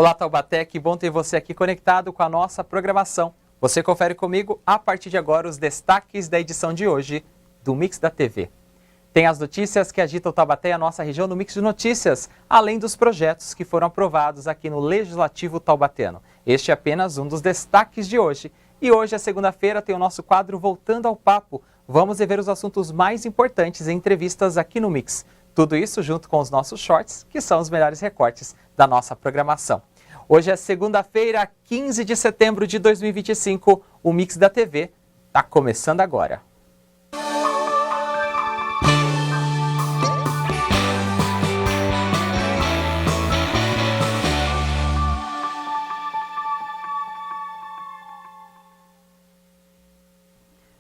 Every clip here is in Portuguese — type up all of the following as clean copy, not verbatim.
Olá, Taubaté, que bom ter você aqui conectado com a nossa programação. Você confere comigo, a partir de agora, os destaques da edição de hoje do Mix da TV. Tem as notícias que agitam o Taubaté e a nossa região no Mix de Notícias, além dos projetos que foram aprovados aqui no Legislativo Taubateno. Este é apenas um dos destaques de hoje. E hoje, é segunda-feira, tem o nosso quadro Voltando ao Papo. Vamos rever os assuntos mais importantes em entrevistas aqui no Mix. Tudo isso junto com os nossos shorts, que são os melhores recortes da nossa programação. Hoje é segunda-feira, 15 de setembro de 2025. O Mix da TV está começando agora.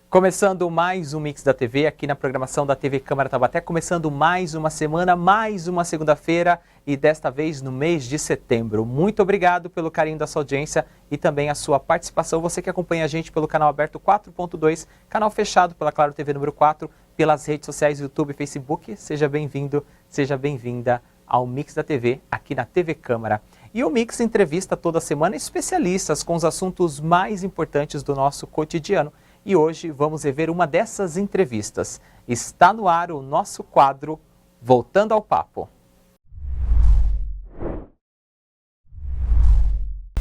Começando mais um Mix da TV, aqui na programação da TV Câmara Taubaté, começando mais uma semana, mais uma segunda-feira e desta vez no mês de setembro. Muito obrigado pelo carinho da sua audiência e também a sua participação. Você que acompanha a gente pelo canal aberto 4.2, canal fechado pela Claro TV número 4, pelas redes sociais YouTube e Facebook. Seja bem-vindo, seja bem-vinda ao Mix da TV, aqui na TV Câmara. E o Mix entrevista toda semana especialistas com os assuntos mais importantes do nosso cotidiano. E hoje vamos rever uma dessas entrevistas. Está no ar o nosso quadro Voltando ao Papo.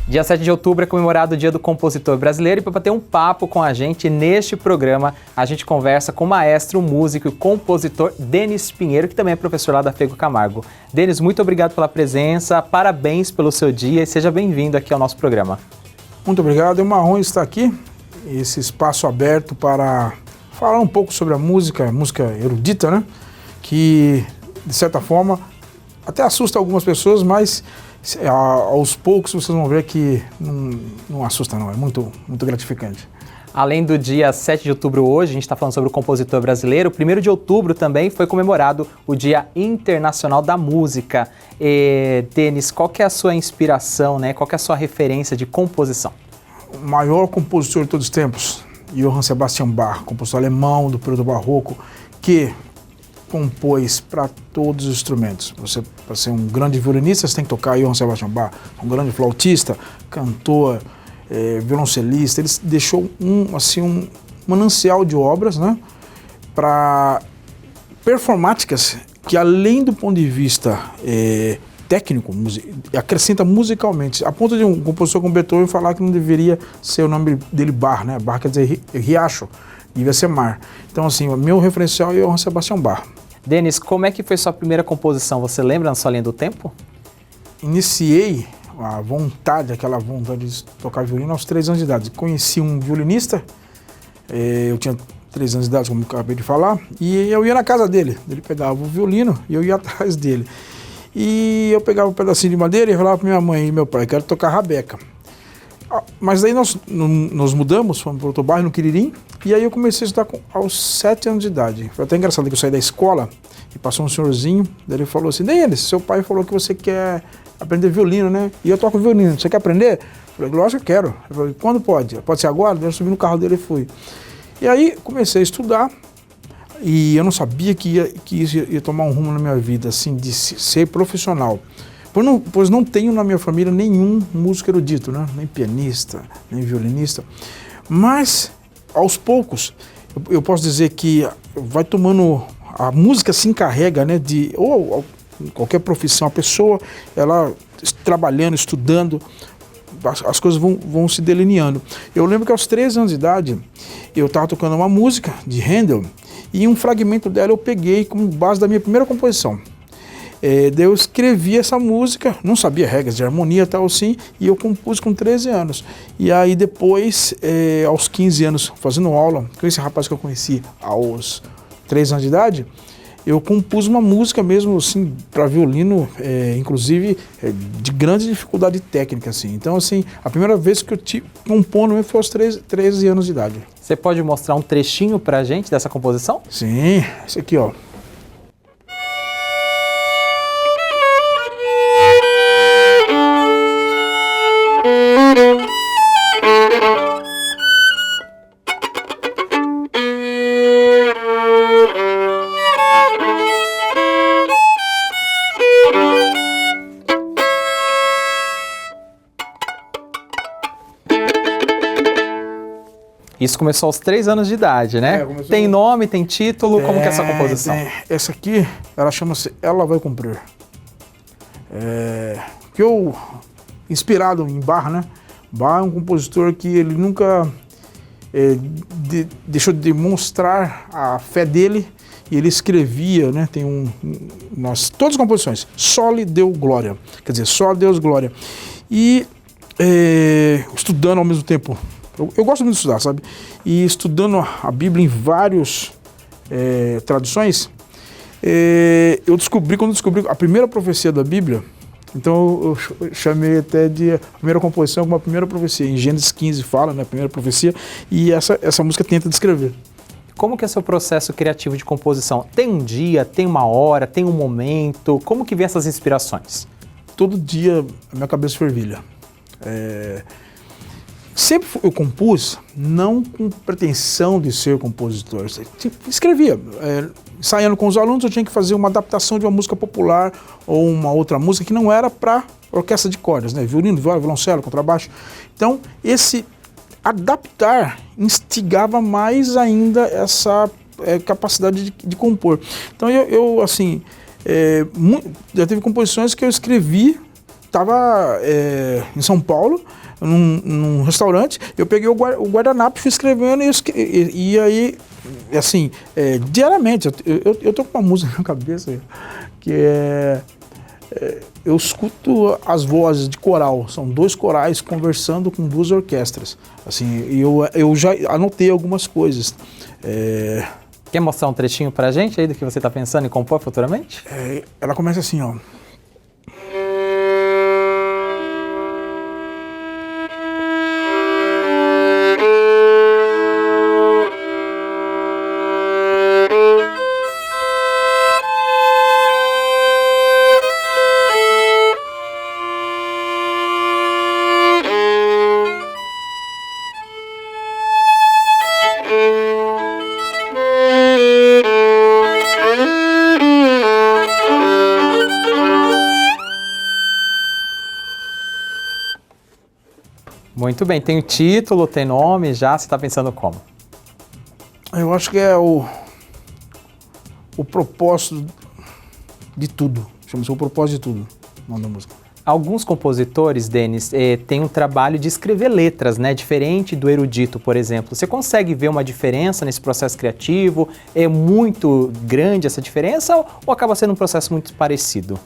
Dia 7 de outubro é comemorado o Dia do Compositor Brasileiro e para bater um papo com a gente neste programa, a gente conversa com o maestro, músico e compositor Denis Pinheiro, que também é professor lá da Fego Camargo. Denis, muito obrigado pela presença, parabéns pelo seu dia e seja bem-vindo aqui ao nosso programa. Muito obrigado, é uma honra estar aqui. Esse espaço aberto para falar um pouco sobre a música erudita, né? Que, de certa forma, até assusta algumas pessoas, mas aos poucos vocês vão ver que não assusta não, é muito gratificante. Além do dia 7 de outubro hoje, a gente está falando sobre o compositor brasileiro, 1º de outubro também foi comemorado o Dia Internacional da Música. Denis, qual que é a sua inspiração, né? Qual que é a sua referência de composição? O maior compositor de todos os tempos, Johann Sebastian Bach, compositor alemão do período barroco, que compôs para todos os instrumentos. Você, para ser um grande violinista, você tem que tocar Johann Sebastian Bach, um grande flautista, cantor, violoncelista. Ele deixou um manancial de obras, né, para performáticas que, além do ponto de vista técnico, acrescenta musicalmente, a ponto de um compositor como Beethoven falar que não deveria ser o nome dele Bar, né? Bar quer dizer riacho, devia ser mar. Então, assim, o meu referencial é o Johann Sebastian Bach. Denis, como é que foi sua primeira composição? Você lembra na sua linha do tempo? Iniciei aquela vontade de tocar violino aos 3 anos de idade. Conheci um violinista, eu tinha 3 anos de idade, como eu acabei de falar, e eu ia na casa dele. Ele pegava o violino e eu ia atrás dele. E eu pegava um pedacinho de madeira e falava para minha mãe e meu pai, quero tocar rabeca. Mas daí nós mudamos, fomos para outro bairro, no Quiririm, e aí eu comecei a estudar aos 7 anos de idade. Foi até engraçado que eu saí da escola e passou um senhorzinho, daí ele falou assim, Denis, seu pai falou que você quer aprender violino, né? E eu toco violino, você quer aprender? Eu falei, lógico que eu quero. Eu falei, quando pode? Pode ser agora? Daí eu subi no carro dele e fui. E aí comecei a estudar. E eu não sabia que isso ia tomar um rumo na minha vida, assim, de ser profissional. Pois não tenho na minha família nenhum músico erudito, né? Nem pianista, nem violinista. Mas, aos poucos, eu posso dizer que vai tomando... A música se encarrega, né? Ou qualquer profissão, a pessoa, ela trabalhando, estudando, as coisas vão se delineando. Eu lembro que aos 13 anos de idade, eu estava tocando uma música de Handel, e um fragmento dela eu peguei como base da minha primeira composição. Daí eu escrevi essa música, não sabia regras de harmonia e tal assim, e eu compus com 13 anos. E aí depois, aos 15 anos, fazendo aula, com esse rapaz que eu conheci aos 3 anos de idade, eu compus uma música mesmo assim para violino, inclusive de grande dificuldade técnica, assim. Então, assim, a primeira vez que eu compondo foi aos 13 anos de idade. Você pode mostrar um trechinho pra gente dessa composição? Sim, esse aqui, ó. Isso começou aos 3 anos de idade, né? Tem nome, tem título, como que é essa composição? Essa aqui, ela chama-se Ela Vai Cumprir. Que eu, inspirado em Bach, né? Bach é um compositor que ele nunca deixou de demonstrar a fé dele, e ele escrevia, né? Tem todas as composições, só lhe deu glória, quer dizer, só a Deus glória. E estudando ao mesmo tempo, eu gosto muito de estudar, sabe? E estudando a Bíblia em várias traduções, quando eu descobri a primeira profecia da Bíblia, então eu chamei até de a primeira composição como a primeira profecia. Em Gênesis 15 fala, né, a primeira profecia, e essa música tenta descrever. Como que é o seu processo criativo de composição? Tem um dia, tem uma hora, tem um momento? Como que vem essas inspirações? Todo dia a minha cabeça fervilha. Sempre eu compus, não com pretensão de ser compositor. Escrevia. Ensaiando com os alunos, eu tinha que fazer uma adaptação de uma música popular ou uma outra música que não era para orquestra de cordas, né? Violino, viola, violoncelo, contrabaixo. Então, esse adaptar instigava mais ainda essa capacidade de compor. Então, eu já teve composições que eu escrevi, estava em São Paulo, num restaurante, eu peguei o guardanapo e fui escrevendo, e aí, assim, diariamente, eu tô com uma música na cabeça, que eu escuto as vozes de coral, são 2 corais conversando com 2 orquestras, assim, e eu já anotei algumas coisas. Quer mostrar um trechinho pra gente aí do que você está pensando em compor futuramente? Ela começa assim, ó. Muito bem, tem título, tem nome já, você está pensando como? Eu acho que é o propósito de tudo, chama-se o propósito de tudo, o nome da música. Alguns compositores, Denis, têm um trabalho de escrever letras, né? Diferente do erudito, por exemplo. Você consegue ver uma diferença nesse processo criativo? É muito grande essa diferença ou acaba sendo um processo muito parecido?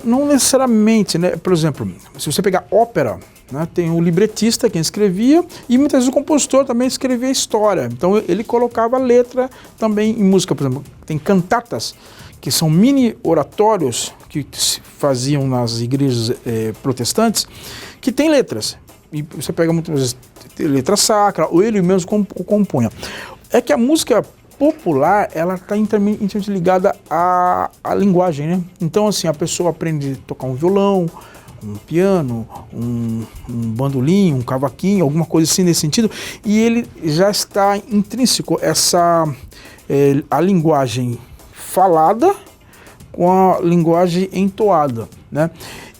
Não necessariamente, né? Por exemplo, se você pegar ópera, né, tem o libretista, quem escrevia, e muitas vezes o compositor também escrevia a história. Então ele colocava a letra também em música. Por exemplo, tem cantatas, que são mini oratórios que se faziam nas igrejas protestantes, que tem letras. E você pega muitas vezes letra sacra, ou ele mesmo compunha. É que a música popular, ela está intimamente ligada à linguagem, né? Então, assim, a pessoa aprende a tocar um violão, um piano, um bandolim, um cavaquinho, alguma coisa assim nesse sentido, e ele já está intrínseco a linguagem falada com a linguagem entoada, né?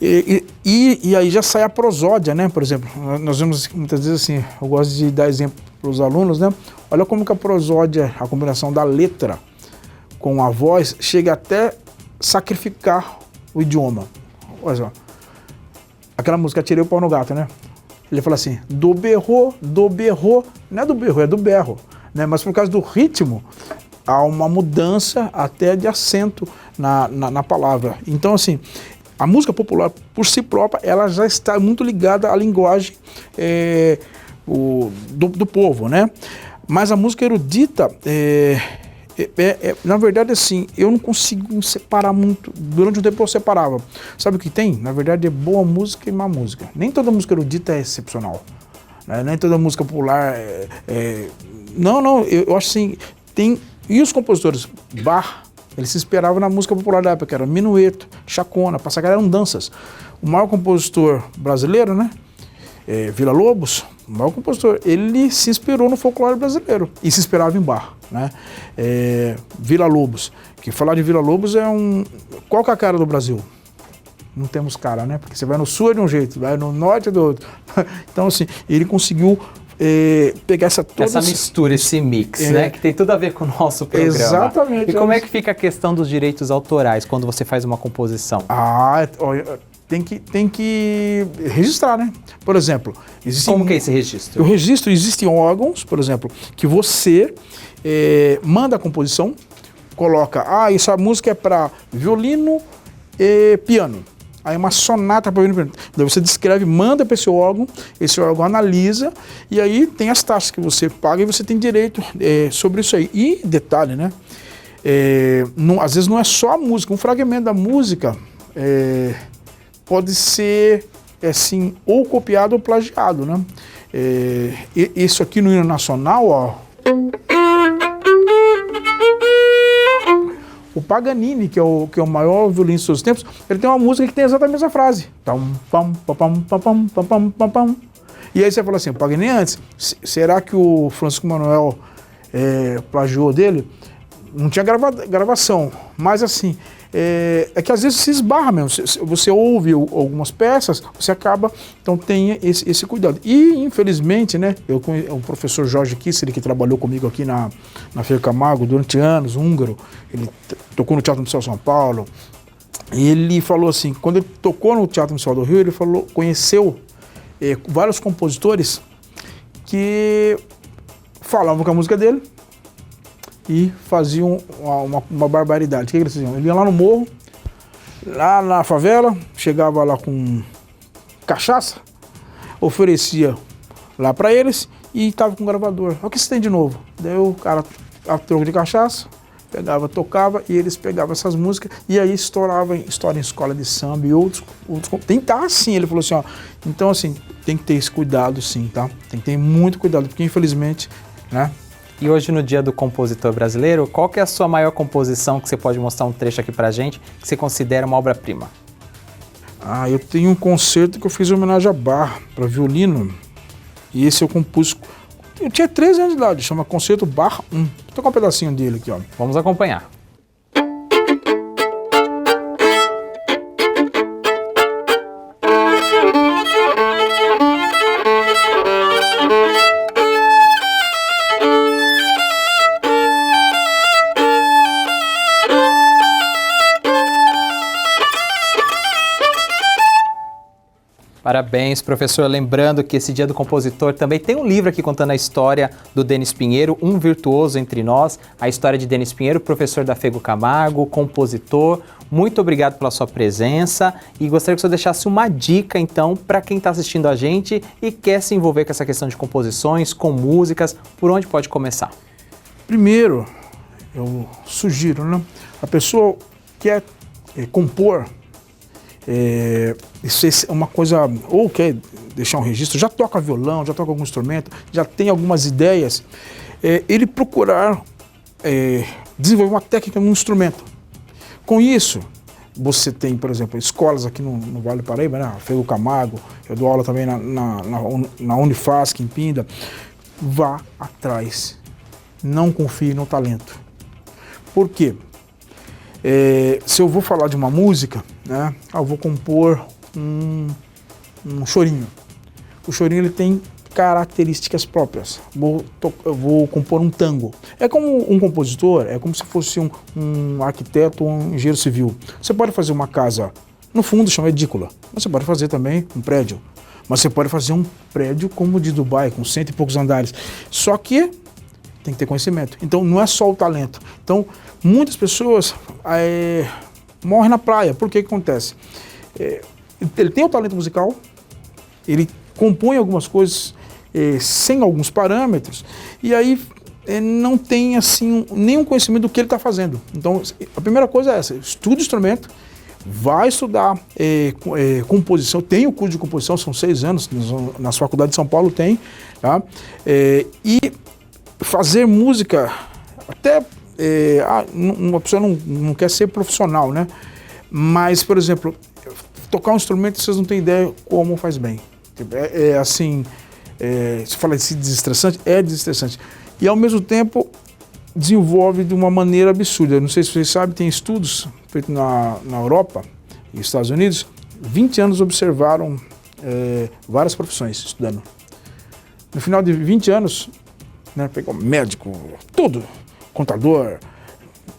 E aí já sai a prosódia, né? Por exemplo, nós vemos muitas vezes assim, eu gosto de dar exemplo para os alunos, né? Olha como que a prosódia, a combinação da letra com a voz, chega até sacrificar o idioma. Olha só. Aquela música Tirei o Pau no Gato, né? Ele fala assim, do berro, não é do berro, é do berro, né? Mas por causa do ritmo, há uma mudança até de acento na palavra. Então, assim, a música popular, por si própria, ela já está muito ligada à linguagem do povo, né? Mas a música erudita, na verdade, assim, eu não consigo separar muito. Durante um tempo eu separava. Sabe o que tem? Na verdade, é boa música e má música. Nem toda música erudita é excepcional, né? Nem toda música popular Não, eu acho assim, tem... E os compositores, Bach, eles se inspiravam na música popular da época, que era minueto, chacona, passagaré, eram danças. O maior compositor brasileiro, né, Villa-Lobos, o maior compositor, ele se inspirou no folclore brasileiro e se inspirava em Bach, né. Villa-Lobos, que falar de Villa-Lobos qual que é a cara do Brasil? Não temos cara, né, porque você vai no sul é de um jeito, vai no norte é do outro. Então, assim, ele conseguiu pegar essa mistura, esse mix, né? Que tem tudo a ver com o nosso programa. Exatamente. E como é que fica a questão dos direitos autorais quando você faz uma composição? Tem que registrar, né? Por exemplo, como que é esse registro? O registro, existem órgãos, por exemplo, que você manda a composição, coloca, essa música é para violino e piano. Aí uma sonata para violino e piano. Daí você descreve, manda para esse órgão analisa, e aí tem as taxas que você paga e você tem direito sobre isso aí. E detalhe, né? Às vezes não é só a música, um fragmento da música pode ser, assim, ou copiado ou plagiado, né? Isso aqui no hino nacional, ó. O Paganini, que é o maior violinista de todos os tempos, ele tem uma música que tem exatamente essa frase. E aí você fala assim, o Paganini antes, será que o Francisco Manuel plagiou dele? Não tinha gravação, mas assim, é que às vezes se esbarra mesmo, você ouve algumas peças, você acaba, então tenha esse cuidado. E infelizmente, né, o professor Jorge Kisser, que trabalhou comigo aqui na Feio Camargo durante anos, húngaro, ele tocou no Teatro Municipal de São Paulo, ele falou assim, quando ele tocou no Teatro Municipal do Rio, ele conheceu vários compositores que falavam com a música dele, e faziam uma barbaridade. O que eles faziam? Ele ia lá no morro, lá na favela, chegava lá com cachaça, oferecia lá para eles e estava com o gravador. O que você tem de novo? Daí o cara, a troco de cachaça, pegava, tocava e eles pegavam essas músicas e aí história em escola de samba e outros. Tem que estar assim, ele falou assim, ó. Então assim, tem que ter esse cuidado sim, tá? Tem que ter muito cuidado, porque infelizmente, né? E hoje, no Dia do Compositor Brasileiro, qual que é a sua maior composição que você pode mostrar um trecho aqui pra gente, que você considera uma obra-prima? Eu tenho um concerto que eu fiz em homenagem a Bach, para violino, e esse eu compus, eu tinha 13 anos de idade, chama Concerto Bach 1. Vou tocar um pedacinho dele aqui, ó. Vamos acompanhar. Parabéns, professor. Lembrando que esse Dia do Compositor também tem um livro aqui contando a história do Denis Pinheiro, um virtuoso entre nós, a história de Denis Pinheiro, professor da Fego Camargo, compositor. Muito obrigado pela sua presença e gostaria que o senhor deixasse uma dica, então, para quem está assistindo a gente e quer se envolver com essa questão de composições, com músicas, por onde pode começar? Primeiro, eu sugiro, né? A pessoa quer compor, isso é uma coisa, ou quer deixar um registro, já toca violão, já toca algum instrumento, já tem algumas ideias, ele procurar desenvolver uma técnica num instrumento. Com isso, você tem, por exemplo, escolas aqui no Vale do Paraíba, né? Fego Camargo, eu dou aula também na Unifasc, em Pinda. Vá atrás, não confie no talento. Por quê? Se eu vou falar de uma música, né, eu vou compor um chorinho. O chorinho ele tem características próprias. Eu vou compor um tango. É como um compositor, é como se fosse um arquiteto ou um engenheiro civil. Você pode fazer uma casa, no fundo chama edícula, mas você pode fazer também um prédio. Mas você pode fazer um prédio como o de Dubai, com 100 e poucos andares. Só que tem que ter conhecimento. Então não é só o talento. Então muitas pessoas morrem na praia. Por que acontece? Ele tem o talento musical, ele compõe algumas coisas sem alguns parâmetros, e aí não tem assim nenhum conhecimento do que ele está fazendo. Então a primeira coisa é essa: estuda o instrumento, vai estudar composição, tem o curso de composição, são 6 anos, nas faculdades de São Paulo tem, tá? E fazer música, até uma pessoa não quer ser profissional, né? Mas, por exemplo, tocar um instrumento, vocês não têm ideia como faz bem. Assim, você fala de desestressante, é desestressante. E ao mesmo tempo desenvolve de uma maneira absurda. Não sei se vocês sabem, tem estudos feitos na Europa e Estados Unidos, 20 anos observaram várias profissões estudando. No final de 20 anos, né, pegou médico, tudo, contador,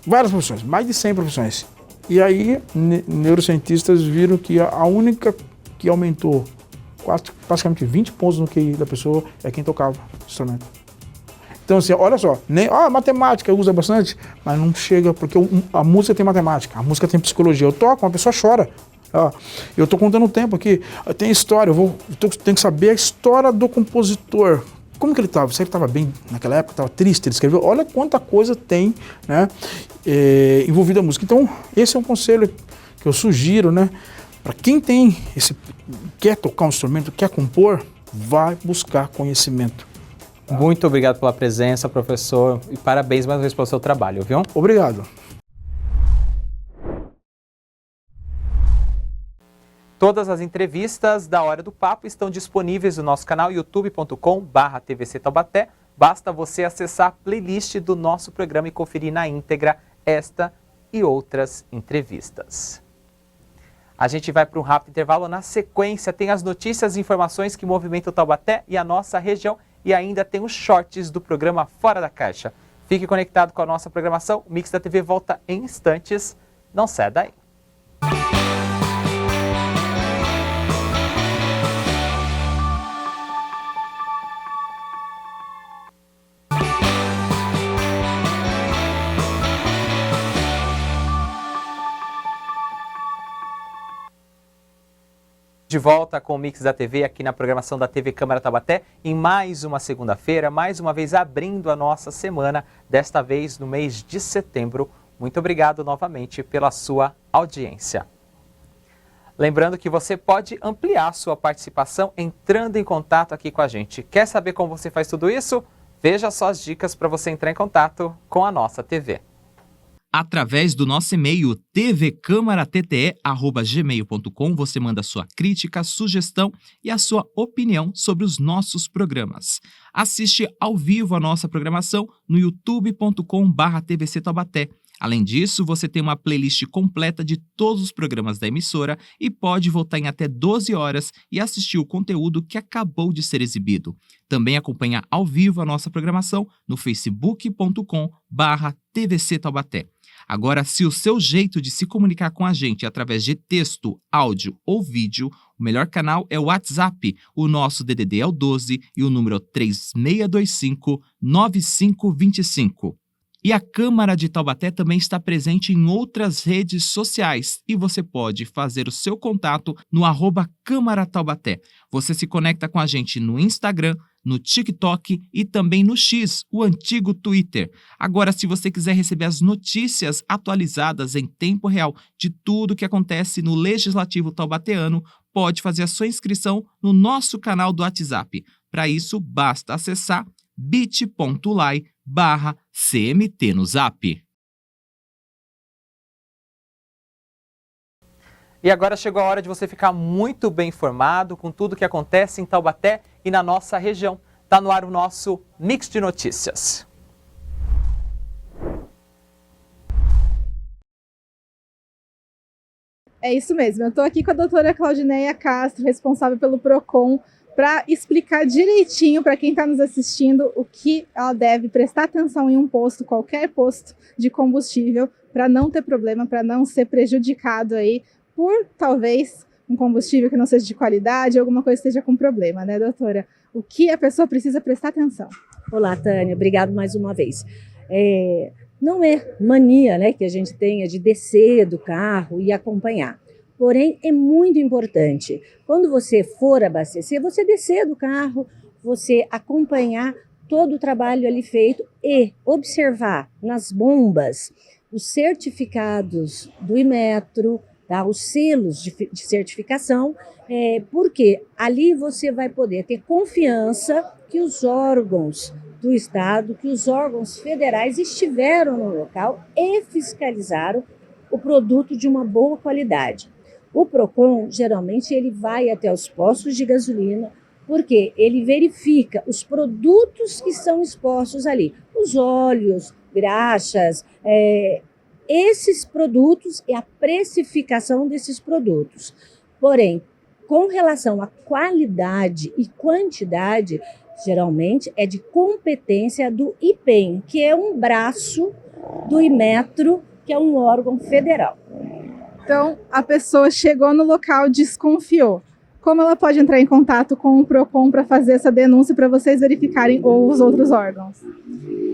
várias profissões, mais de 100 profissões. E aí, neurocientistas viram que a única que aumentou praticamente 20 pontos no QI da pessoa é quem tocava instrumento. Então, assim, olha só, matemática usa bastante, mas não chega, porque a música tem matemática, a música tem psicologia. Eu toco, uma pessoa chora. Eu estou contando o tempo aqui, tem história, tenho que saber a história do compositor. Como que ele estava? Será que ele estava bem naquela época? Estava triste? Ele escreveu? Olha quanta coisa tem, né, envolvida a música. Então, esse é um conselho que eu sugiro, né, para quem quer tocar um instrumento, quer compor, vai buscar conhecimento. Tá? Muito obrigado pela presença, professor, e parabéns mais uma vez pelo seu trabalho, viu? Obrigado. Todas as entrevistas da Hora do Papo estão disponíveis no nosso canal youtube.com/TVC Taubaté. Basta você acessar a playlist do nosso programa e conferir na íntegra esta e outras entrevistas. A gente vai para um rápido intervalo. Na sequência tem as notícias e informações que movimentam Taubaté e a nossa região e ainda tem os shorts do programa Fora da Caixa. Fique conectado com a nossa programação. O Mix da TV volta em instantes. Não saia daí. De volta com o Mix da TV aqui na programação da TV Câmara Taubaté em mais uma segunda-feira, mais uma vez abrindo a nossa semana, desta vez no mês de setembro. Muito obrigado novamente pela sua audiência. Lembrando que você pode ampliar sua participação entrando em contato aqui com a gente. Quer saber como você faz tudo isso? Veja só as dicas para você entrar em contato com a nossa TV. Através do nosso e-mail tvcamaratte@gmail.com você manda sua crítica, sugestão e a sua opinião sobre os nossos programas. Assiste ao vivo a nossa programação no youtube.com/TVC Taubaté. Além disso, você tem uma playlist completa de todos os programas da emissora e pode voltar em até 12 horas e assistir o conteúdo que acabou de ser exibido. Também acompanha ao vivo a nossa programação no facebook.com/TVC Taubaté. Agora, se o seu jeito de se comunicar com a gente é através de texto, áudio ou vídeo, o melhor canal é o WhatsApp. O nosso DDD é o 12 e o número é 3625-9525. E a Câmara de Taubaté também está presente em outras redes sociais e você pode fazer o seu contato no @Câmara Taubaté. Você se conecta com a gente no Instagram, no TikTok e também no X, o antigo Twitter. Agora, se você quiser receber as notícias atualizadas em tempo real de tudo que acontece no Legislativo taubateano, pode fazer a sua inscrição no nosso canal do WhatsApp. Para isso, basta acessar bit.ly/CMT no Zap. E agora chegou a hora de você ficar muito bem informado com tudo que acontece em Taubaté e na nossa região. Está no ar o nosso Mix de Notícias. É isso mesmo, eu estou aqui com a doutora Claudineia Castro, responsável pelo PROCON, para explicar direitinho para quem está nos assistindo o que ela deve prestar atenção em um posto, qualquer posto de combustível, para não ter problema, para não ser prejudicado aí por talvez um combustível que não seja de qualidade, alguma coisa esteja com problema, né, doutora? O que a pessoa precisa prestar atenção? Olá, Tânia, obrigado mais uma vez. Não é mania, né, que a gente tenha de descer do carro e acompanhar. Porém, é muito importante, quando você for abastecer, você descer do carro, você acompanhar todo o trabalho ali feito e observar nas bombas os certificados do Inmetro, tá, os selos de certificação, porque ali você vai poder ter confiança que os órgãos do Estado, que os órgãos federais estiveram no local e fiscalizaram o produto de uma boa qualidade. O PROCON, geralmente, ele vai até os postos de gasolina, porque ele verifica os produtos que são expostos ali, os óleos, graxas, esses produtos e a precificação desses produtos. Porém, com relação à qualidade e quantidade, Geralmente é de competência do IPEM, que é um braço do Inmetro, que é um órgão federal. Então, a pessoa chegou no local, desconfiou. Como ela pode entrar em contato com o PROCON para fazer essa denúncia para vocês verificarem ou os outros órgãos?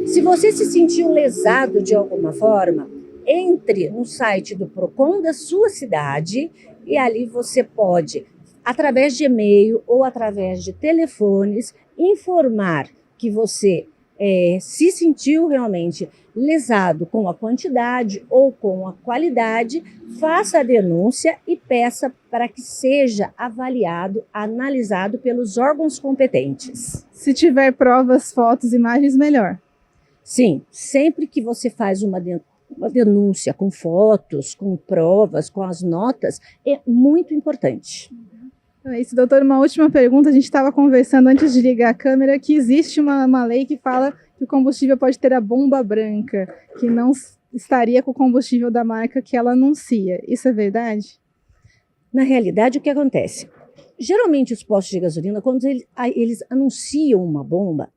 Se você se sentiu lesado de alguma forma, entre no site do PROCON da sua cidade e ali você pode, através de e-mail ou através de telefones, informar que você se sentiu realmente lesado com a quantidade ou com a qualidade, faça a denúncia e peça para que seja avaliado, analisado pelos órgãos competentes. Se tiver provas, fotos, imagens, melhor. Sim, sempre que você faz uma denúncia com fotos, com provas, com as notas, é muito importante. É isso, doutor. Uma última pergunta. A gente estava conversando antes de ligar a câmera que existe uma lei que fala que o combustível pode ter a bomba branca, que não estaria com o combustível da marca que ela anuncia. Isso é verdade? Na realidade, o que acontece? Geralmente os postos de gasolina, quando eles anunciam uma bomba,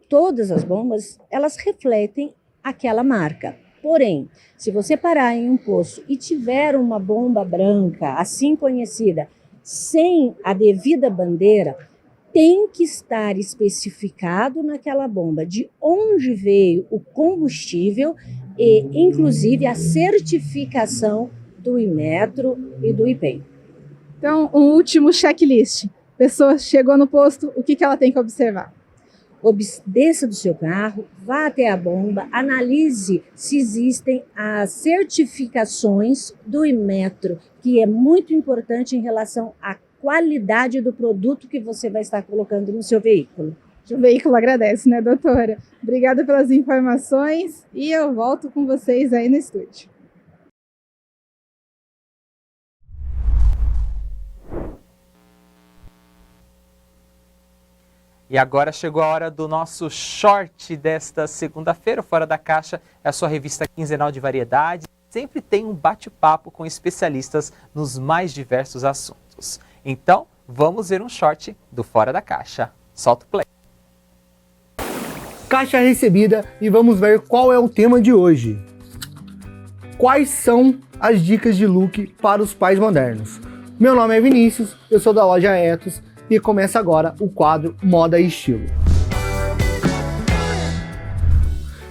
todas as bombas, elas refletem aquela marca. Porém, se você parar em um posto e tiver uma bomba branca, assim conhecida, sem a devida bandeira, tem que estar especificado naquela bomba de onde veio o combustível e, inclusive, a certificação do Inmetro e do IPEM. Então, um último checklist. Pessoa chegou no posto, o que ela tem que observar? Desça do seu carro, vá até a bomba, analise se existem as certificações do Inmetro, que é muito importante em relação à qualidade do produto que você vai estar colocando no seu veículo. O veículo agradece, né, doutora? Obrigada pelas informações e eu volto com vocês aí no estúdio. E agora chegou a hora do nosso short desta segunda-feira. Fora da Caixa é a sua revista quinzenal de variedades. Sempre tem um bate-papo com especialistas nos mais diversos assuntos. Então, vamos ver um short do Fora da Caixa. Solta o play. Caixa recebida e vamos ver qual é o tema de hoje. Quais são as dicas de look para os pais modernos? Meu nome é Vinícius, eu sou da loja Etos e começa agora o quadro Moda e Estilo.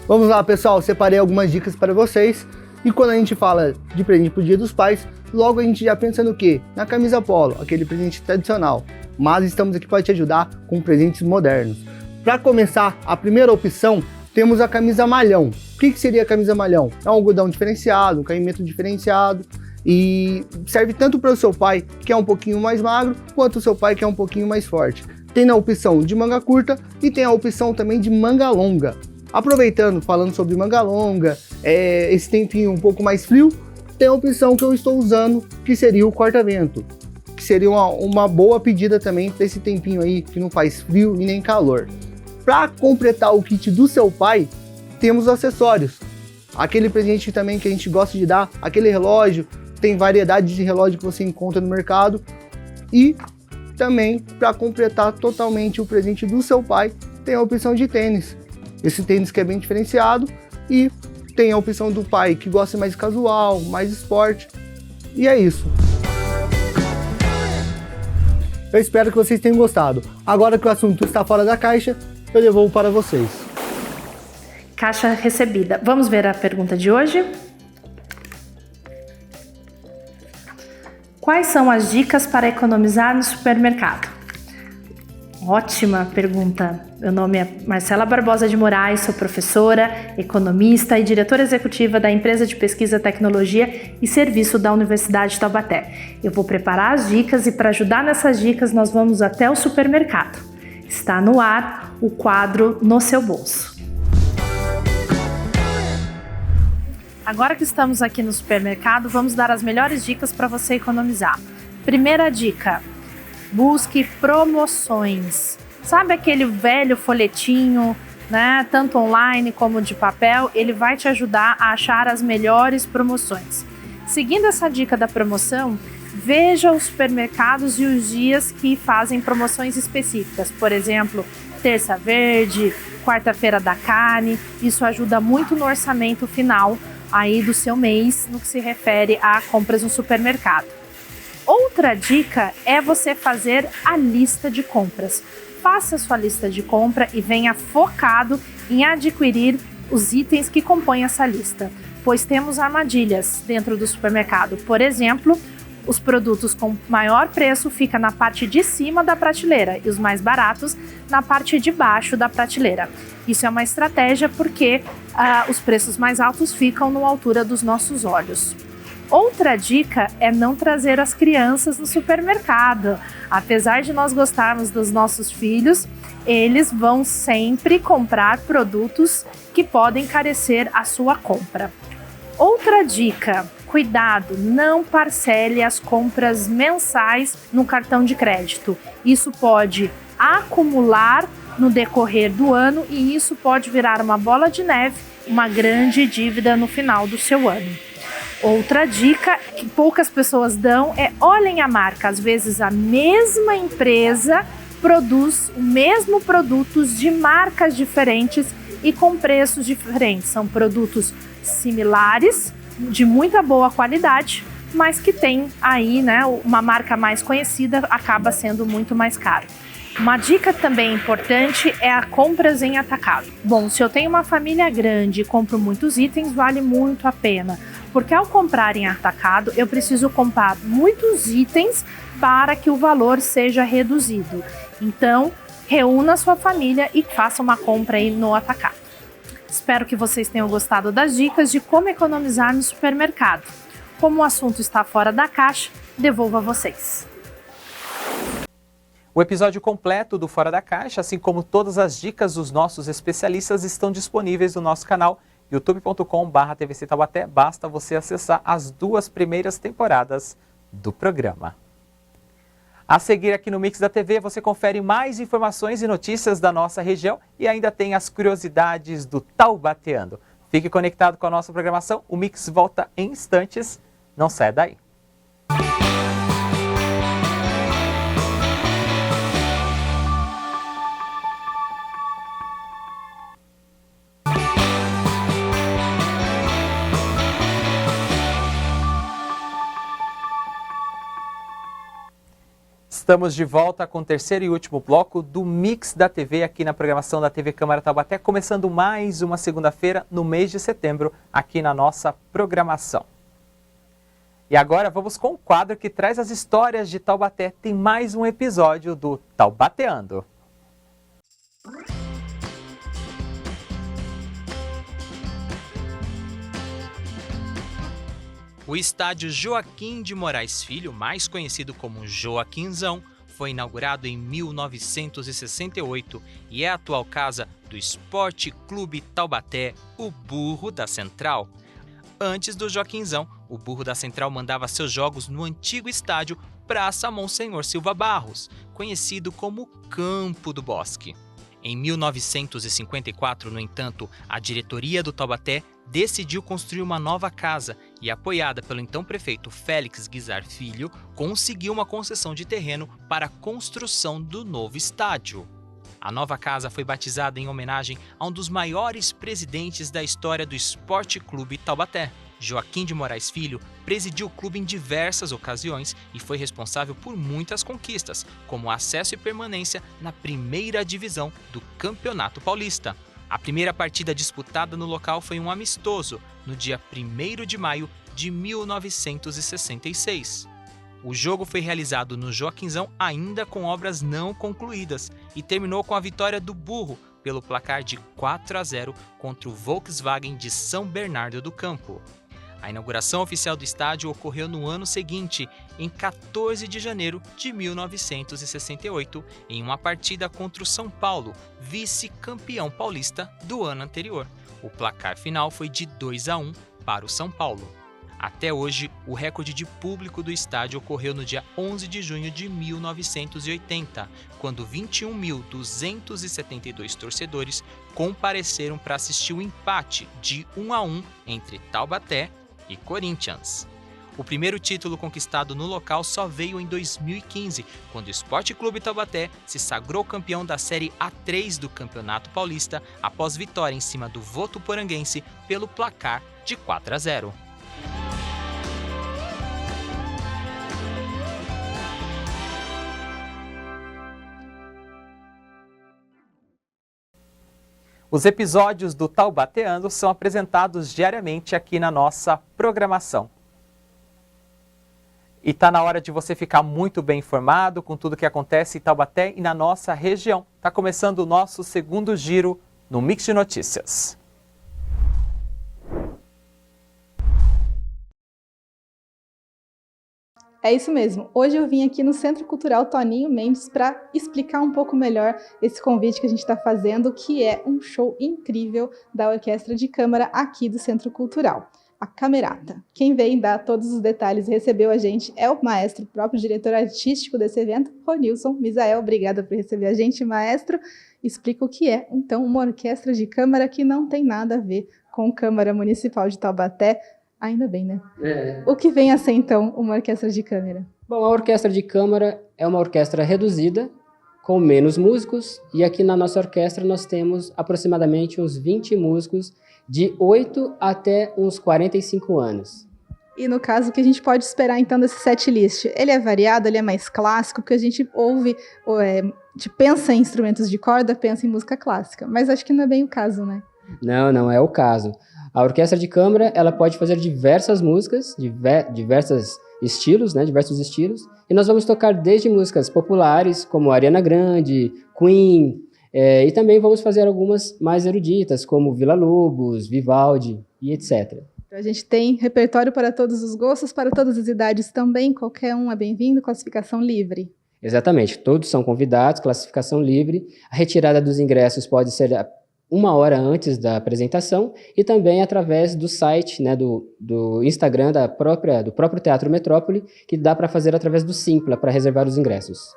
Vamos lá, pessoal, separei algumas dicas para vocês. E quando a gente fala de presente para o Dia dos Pais, logo a gente já pensa no quê? Na camisa polo, aquele presente tradicional. Mas estamos aqui para te ajudar com presentes modernos. Para começar, a primeira opção, temos a camisa malhão. O que seria a camisa malhão? É um algodão diferenciado, um caimento diferenciado. E serve tanto para o seu pai, que é um pouquinho mais magro, quanto o seu pai, que é um pouquinho mais forte. Tem a opção de manga curta e tem a opção também de manga longa. Aproveitando, falando sobre manga longa, esse tempinho um pouco mais frio, tem a opção que eu estou usando, que seria o corta-vento. Que seria uma boa pedida também para esse tempinho aí, que não faz frio e nem calor. Para completar o kit do seu pai, temos acessórios. Aquele presente também que a gente gosta de dar, aquele relógio, tem variedade de relógio que você encontra no mercado. E também, para completar totalmente o presente do seu pai, tem a opção de tênis. Esse tênis que é bem diferenciado e tem a opção do pai que gosta mais casual, mais esporte. E é isso. Eu espero que vocês tenham gostado. Agora que o assunto está fora da caixa, eu devolvo para vocês. Caixa recebida. Vamos ver a pergunta de hoje? Quais são as dicas para economizar no supermercado? Ótima pergunta. Meu nome é Marcela Barbosa de Moraes, sou professora, economista e diretora executiva da empresa de pesquisa, tecnologia e serviço da Universidade de Taubaté. Eu vou preparar as dicas e para ajudar nessas dicas nós vamos até o supermercado. Está no ar o quadro No Seu Bolso. Agora que estamos aqui no supermercado, vamos dar as melhores dicas para você economizar. Primeira dica: busque promoções. Sabe aquele velho folhetinho, né? Tanto online como de papel, ele vai te ajudar a achar as melhores promoções. Seguindo essa dica da promoção, veja os supermercados e os dias que fazem promoções específicas. Por exemplo, terça verde, quarta-feira da carne. Isso ajuda muito no orçamento final aí do seu mês no que se refere a compras no supermercado. Outra dica é você fazer a lista de compras. Faça sua lista de compra e venha focado em adquirir os itens que compõem essa lista, pois temos armadilhas dentro do supermercado. Por exemplo, os produtos com maior preço ficam na parte de cima da prateleira e os mais baratos na parte de baixo da prateleira. Isso é uma estratégia porque os preços mais altos ficam na altura dos nossos olhos. Outra dica é não trazer as crianças no supermercado. Apesar de nós gostarmos dos nossos filhos, eles vão sempre comprar produtos que podem encarecer a sua compra. Outra dica, cuidado, não parcele as compras mensais no cartão de crédito. Isso pode acumular no decorrer do ano e isso pode virar uma bola de neve, uma grande dívida no final do seu ano. Outra dica que poucas pessoas dão é olhem a marca. Às vezes a mesma empresa produz o mesmo produtos de marcas diferentes e com preços diferentes. São produtos similares, de muita boa qualidade, mas que tem aí, né, uma marca mais conhecida, acaba sendo muito mais caro. Uma dica também importante é a compras em atacado. Bom, se eu tenho uma família grande e compro muitos itens, vale muito a pena. Porque ao comprar em atacado, eu preciso comprar muitos itens para que o valor seja reduzido. Então, reúna a sua família e faça uma compra aí no atacado. Espero que vocês tenham gostado das dicas de como economizar no supermercado. Como o assunto está fora da caixa, devolvo a vocês. O episódio completo do Fora da Caixa, assim como todas as dicas dos nossos especialistas, estão disponíveis no nosso canal youtube.com/TVC Taubaté. Basta você acessar as 2 primeiras temporadas do programa. A seguir aqui no Mix da TV, você confere mais informações e notícias da nossa região e ainda tem as curiosidades do Taubateando. Fique conectado com a nossa programação, o Mix volta em instantes, não saia daí. Estamos de volta com o terceiro e último bloco do Mix da TV aqui na programação da TV Câmara Taubaté, começando mais uma segunda-feira no mês de setembro aqui na nossa programação. E agora vamos com o quadro que traz as histórias de Taubaté. Tem mais um episódio do Taubateando. O estádio Joaquim de Moraes Filho, mais conhecido como Joaquinzão, foi inaugurado em 1968 e é a atual casa do Esporte Clube Taubaté, o Burro da Central. Antes do Joaquinzão, o Burro da Central mandava seus jogos no antigo estádio Praça Monsenhor Silva Barros, conhecido como Campo do Bosque. Em 1954, no entanto, a diretoria do Taubaté decidiu construir uma nova casa e, apoiada pelo então prefeito Félix Guizar Filho, conseguiu uma concessão de terreno para a construção do novo estádio. A nova casa foi batizada em homenagem a um dos maiores presidentes da história do Esporte Clube Taubaté. Joaquim de Moraes Filho presidiu o clube em diversas ocasiões e foi responsável por muitas conquistas, como acesso e permanência na primeira divisão do Campeonato Paulista. A primeira partida disputada no local foi um amistoso, no dia 1º de maio de 1966. O jogo foi realizado no Joaquinzão ainda com obras não concluídas e terminou com a vitória do Burro pelo placar de 4-0 contra o Volkswagen de São Bernardo do Campo. A inauguração oficial do estádio ocorreu no ano seguinte, em 14 de janeiro de 1968, em uma partida contra o São Paulo, vice-campeão paulista do ano anterior. O placar final foi de 2-1 para o São Paulo. Até hoje, o recorde de público do estádio ocorreu no dia 11 de junho de 1980, quando 21.272 torcedores compareceram para assistir o empate de 1-1 entre Taubaté e Corinthians. O primeiro título conquistado no local só veio em 2015, quando o Esporte Clube Taubaté se sagrou campeão da Série A3 do Campeonato Paulista após vitória em cima do Votuporanguense pelo placar de 4-0. Os episódios do Taubateando são apresentados diariamente aqui na nossa programação. E está na hora de você ficar muito bem informado com tudo que acontece em Taubaté e na nossa região. Está começando o nosso segundo giro no Mix de Notícias. É isso mesmo. Hoje eu vim aqui no Centro Cultural Toninho Mendes para explicar um pouco melhor esse convite que a gente está fazendo, que é um show incrível da Orquestra de Câmara aqui do Centro Cultural, a Camerata. Quem veio dar todos os detalhes e recebeu a gente é o maestro, próprio diretor artístico desse evento, Ronilson Misael. Obrigada por receber a gente, maestro. Explica o que é, então, uma orquestra de câmara que não tem nada a ver com Câmara Municipal de Taubaté. Ainda bem, né? O que vem a ser, então, uma orquestra de câmara? Bom, a orquestra de câmara é uma orquestra reduzida, com menos músicos, e aqui na nossa orquestra nós temos aproximadamente uns 20 músicos, de 8 até uns 45 anos. E no caso, o que a gente pode esperar, então, desse setlist? Ele é variado, ele é mais clássico, porque a gente ouve, a gente pensa em instrumentos de corda, pensa em música clássica, mas acho que não é bem o caso, né? Não é o caso. A orquestra de câmara, ela pode fazer diversas músicas, diversos estilos, e nós vamos tocar desde músicas populares, como Ariana Grande, Queen, e também vamos fazer algumas mais eruditas, como Villa-Lobos, Vivaldi e etc. A gente tem repertório para todos os gostos, para todas as idades também, qualquer um é bem-vindo, classificação livre. Exatamente, todos são convidados, classificação livre. A retirada dos ingressos pode ser 1 hora antes da apresentação e também através do site, né, do Instagram do próprio Teatro Metrópole, que dá para fazer através do Simpla para reservar os ingressos.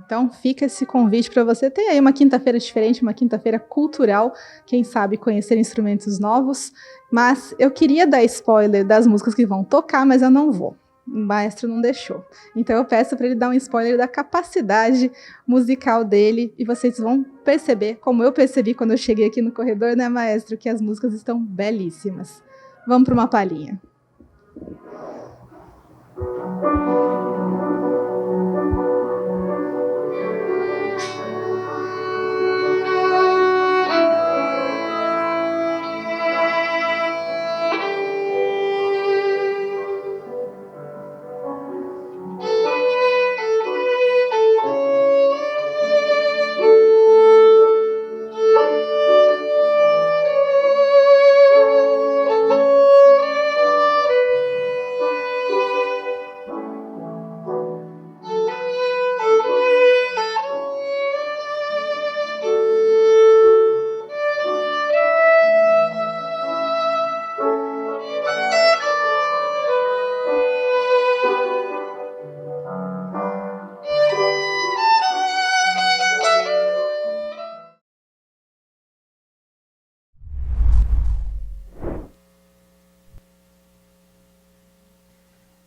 Então fica esse convite para você ter aí uma quinta-feira diferente, uma quinta-feira cultural, quem sabe conhecer instrumentos novos. Mas eu queria dar spoiler das músicas que vão tocar, mas eu não vou. O maestro não deixou. Então eu peço para ele dar um spoiler da capacidade musical dele e vocês vão perceber, como eu percebi quando eu cheguei aqui no corredor, né, maestro, que as músicas estão belíssimas. Vamos para uma palhinha.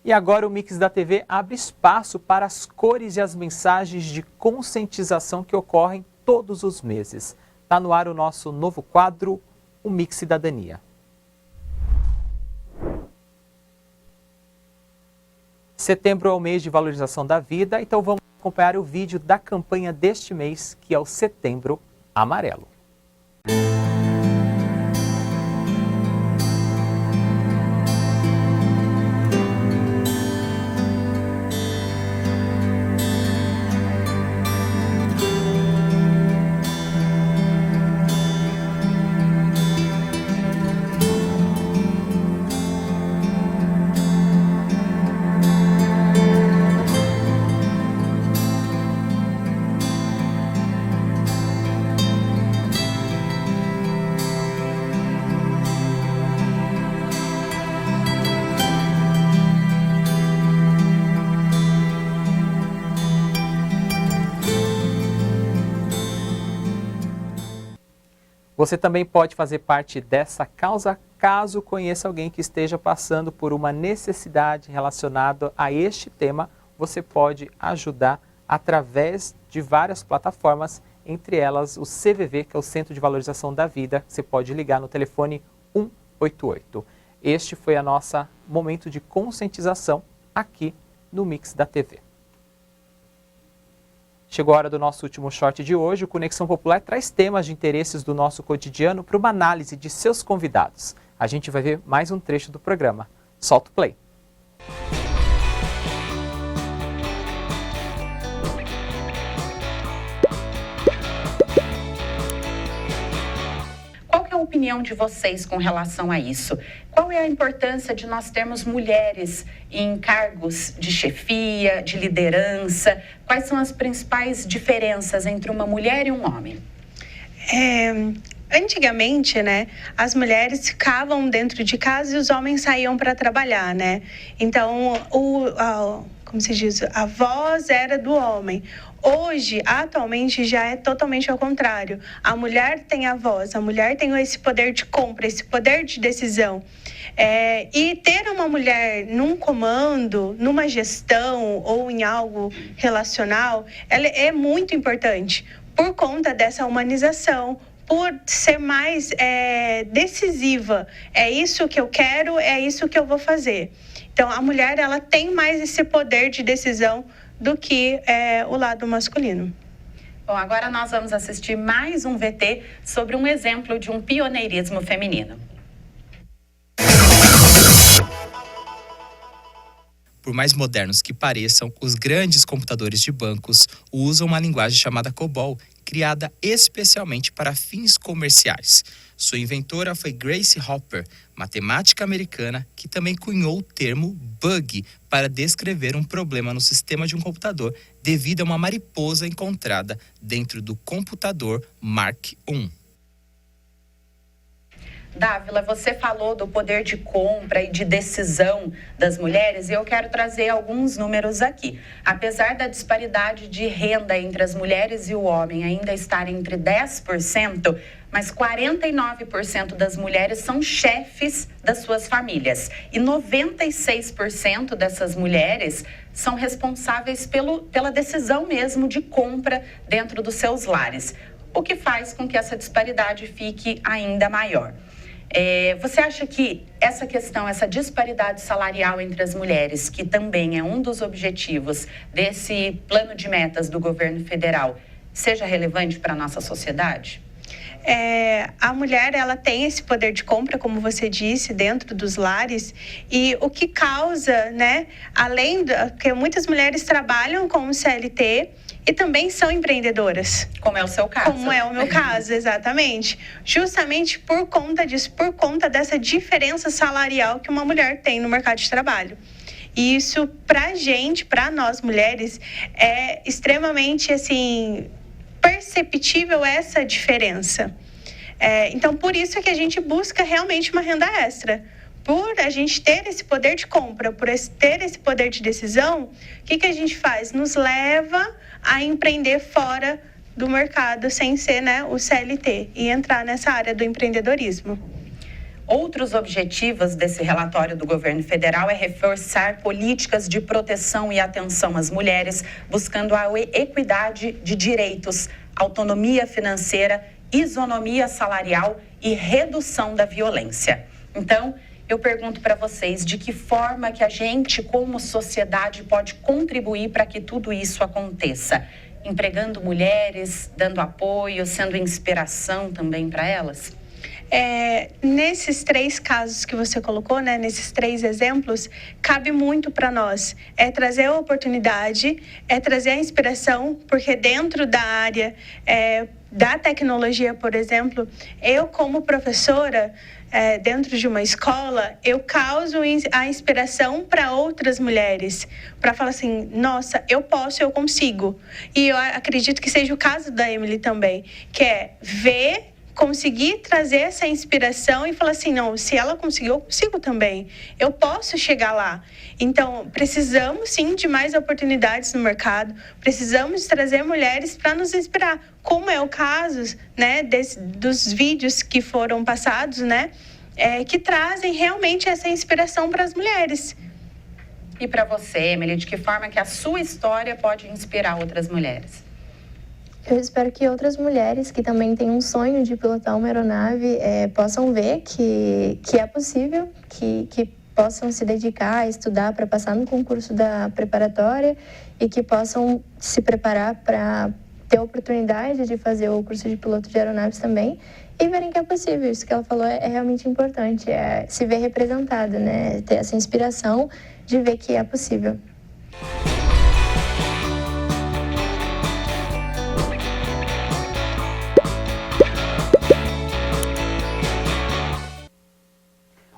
E agora o Mix da TV abre espaço para as cores e as mensagens de conscientização que ocorrem todos os meses. Está no ar o nosso novo quadro, o Mix Cidadania. Setembro é o mês de valorização da vida, então vamos acompanhar o vídeo da campanha deste mês, que é o Setembro Amarelo. Você também pode fazer parte dessa causa Caso conheça alguém que esteja passando por uma necessidade relacionada a este tema, você pode ajudar através de várias plataformas, entre elas o CVV, que é o Centro de Valorização da Vida. Você pode ligar no telefone 188. Este foi a nossa momento de conscientização aqui no Mix da TV. Chegou a hora do nosso último short de hoje. O Conexão Popular traz temas de interesses do nosso cotidiano para uma análise de seus convidados. A gente vai ver mais um trecho do programa. Solta o play. Qual que é a opinião de vocês com relação a isso? Qual é a importância de nós termos mulheres em cargos de chefia, de liderança? Quais são as principais diferenças entre uma mulher e um homem? Antigamente, né, as mulheres ficavam dentro de casa e os homens saíam para trabalhar, né? Então, como se diz, a voz era do homem. Hoje, atualmente, já é totalmente ao contrário. A mulher tem a voz, a mulher tem esse poder de compra, esse poder de decisão. E ter uma mulher num comando, numa gestão ou em algo relacional, ela é muito importante por conta dessa humanização, por ser mais decisiva. É isso que eu quero, é isso que eu vou fazer. Então, a mulher, ela tem mais esse poder de decisão do que o lado masculino. Bom, agora nós vamos assistir mais um VT sobre um exemplo de um pioneirismo feminino. Por mais modernos que pareçam, os grandes computadores de bancos usam uma linguagem chamada COBOL, criada especialmente para fins comerciais. Sua inventora foi Grace Hopper, matemática americana, que também cunhou o termo bug para descrever um problema no sistema de um computador devido a uma mariposa encontrada dentro do computador Mark I. Dávila, você falou do poder de compra e de decisão das mulheres e eu quero trazer alguns números aqui. Apesar da disparidade de renda entre as mulheres e o homem ainda estar entre 10%, mas 49% das mulheres são chefes das suas famílias. E 96% dessas mulheres são responsáveis pela decisão mesmo de compra dentro dos seus lares. O que faz com que essa disparidade fique ainda maior. Você acha que essa questão, essa disparidade salarial entre as mulheres, que também é um dos objetivos desse plano de metas do governo federal, seja relevante para a nossa sociedade? A mulher, ela tem esse poder de compra, como você disse, dentro dos lares, e o que causa, né, porque muitas mulheres trabalham com o CLT e também são empreendedoras. Como é o seu caso. Como é o meu caso, exatamente. Justamente por conta disso, por conta dessa diferença salarial que uma mulher tem no mercado de trabalho. E isso, para nós mulheres, é extremamente, assim, perceptível essa diferença. Então, por isso é que a gente busca realmente uma renda extra. Por a gente ter esse poder de compra, por ter esse poder de decisão, o que a gente faz? Nos leva a empreender fora do mercado, sem ser, né, o CLT, e entrar nessa área do empreendedorismo. Outros objetivos desse relatório do governo federal é reforçar políticas de proteção e atenção às mulheres, buscando a equidade de direitos, autonomia financeira, isonomia salarial e redução da violência. Então, eu pergunto para vocês, de que forma que a gente, como sociedade, pode contribuir para que tudo isso aconteça? Empregando mulheres, dando apoio, sendo inspiração também para elas? Nesses 3 casos que você colocou, né, nesses 3 exemplos, cabe muito para nós. Trazer a oportunidade, trazer a inspiração, porque dentro da área da tecnologia, por exemplo, eu como professora, dentro de uma escola, eu causo a inspiração para outras mulheres, para falar assim, nossa, eu posso, eu consigo. E eu acredito que seja o caso da Emily também, que é ver, conseguir trazer essa inspiração e falar assim, não, se ela conseguiu, eu consigo também. Eu posso chegar lá. Então, precisamos sim de mais oportunidades no mercado, precisamos trazer mulheres para nos inspirar, como é o caso, né, dos vídeos que foram passados, né, que trazem realmente essa inspiração para as mulheres. E para você, Emily, de que forma que a sua história pode inspirar outras mulheres? Eu espero que outras mulheres que também têm um sonho de pilotar uma aeronave possam ver que é possível, que possam se dedicar a estudar para passar no concurso da preparatória e que possam se preparar para ter a oportunidade de fazer o curso de piloto de aeronaves também e verem que é possível. Isso que ela falou é realmente importante, é se ver representada, né? Ter essa inspiração de ver que é possível.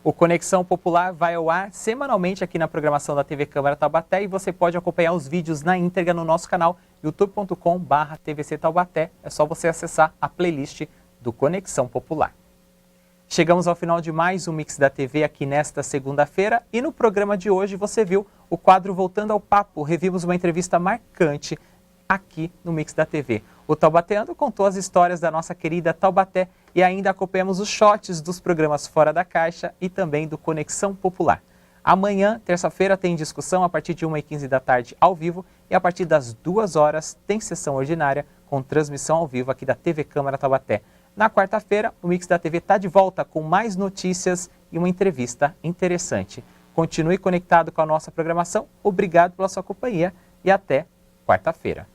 O Conexão Popular vai ao ar semanalmente aqui na programação da TV Câmara Taubaté e você pode acompanhar os vídeos na íntegra no nosso canal youtube.com/tvc Taubaté. É só você acessar a playlist do Conexão Popular. Chegamos ao final de mais um Mix da TV aqui nesta segunda-feira e no programa de hoje você viu o quadro Voltando ao Papo. Revimos uma entrevista marcante aqui no Mix da TV. O Taubateando contou as histórias da nossa querida Taubaté e ainda acompanhamos os shots dos programas Fora da Caixa e também do Conexão Popular. Amanhã, terça-feira, tem discussão a partir de 1h15 da tarde ao vivo e a partir das 2 horas tem sessão ordinária com transmissão ao vivo aqui da TV Câmara Taubaté. Na quarta-feira, o Mix da TV está de volta com mais notícias e uma entrevista interessante. Continue conectado com a nossa programação. Obrigado pela sua companhia e até quarta-feira.